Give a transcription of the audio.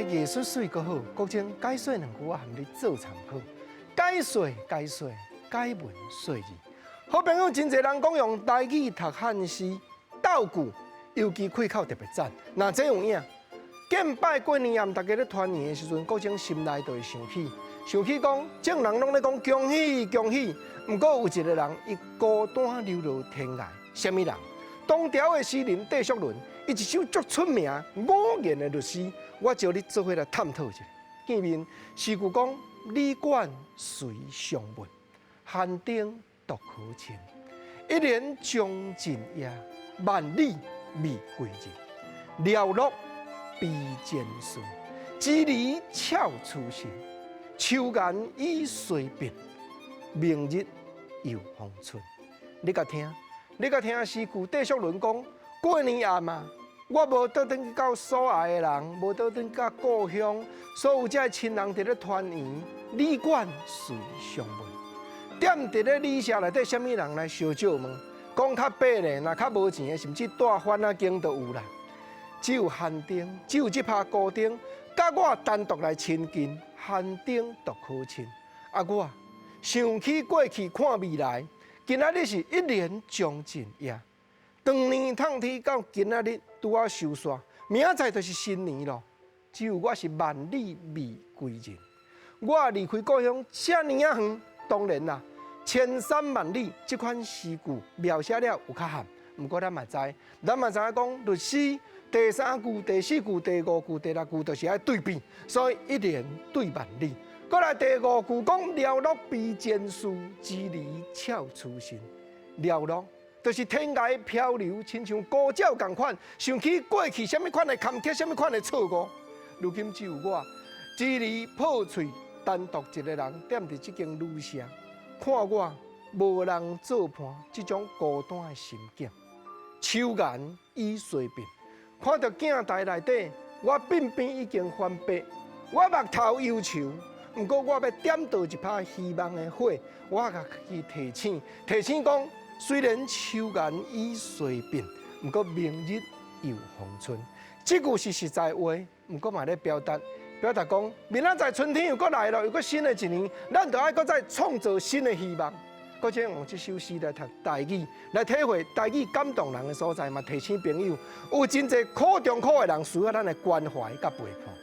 艺术水阁好，国情解说两句，我含你做参考。解说，解文说字。好朋友真侪人讲用台语读汉诗，道具尤其开口特别赞。那这有影，见拜过年夜，大家咧团圆的时阵，国情心内就会想起讲，众人拢咧讲恭喜恭喜。不过有一个人，伊孤单流落天涯，什么人？东条的诗人戴叔伦，伊一首足出名5言的律诗，我招你做伙来探讨一下。见面诗句讲：李管随上文，寒丁独可亲。一年将尽夜，万里未归人。寥落悲渐疏，支离翘初心。秋闌已岁别，明日又逢春。你甲听诗句戴叔伦讲：过年夜嘛，我无倒转去到所爱的人，无倒转到故乡，所有这亲人伫咧团圆，李管随上门。点伫咧旅社内底，什么人来烧酒问？讲较白咧，若较无钱的，甚至大番仔经都有啦。只有寒丁，只有这拍孤丁，甲我单独来亲近，寒丁独可亲。啊，我想起过去，看未来。今仔日是一年将尽夜，长年趟天到今仔日拄啊收煞，明仔载就是新年咯。只有我是万里未归人，我离开故乡遮尼啊远，当然啦，千山万里这款诗句描写了有较含，不过咱嘛知影讲律诗第3句、第4句、第5句、第6句都是爱对比，所以一年对万里。过来第5句讲寥落悲渐疏，支离翘初心。寥落就是天涯漂流，亲像孤鸟同款，想起过去什么款的坎坷，什么款的错误。如今只有我支离破碎，单独一个人踮伫这间旅社，看我无人作伴，这种孤单的心境。秋闌已岁别，看到镜台内底，我鬓边已经翻白，我目头忧愁。不过我要点到一拍希望的火，我甲去提醒讲，虽然秋闌已岁别，不过明日又逢春。这句是实在话，不过嘛咧表达讲，明仔载春天又搁来了，又搁新的一年，咱就爱搁再创造新的希望。搁再用这首诗来读台语，来体会台语感动人的所在嘛，提醒朋友，有真侪苦中苦的人需要咱的关怀甲陪伴。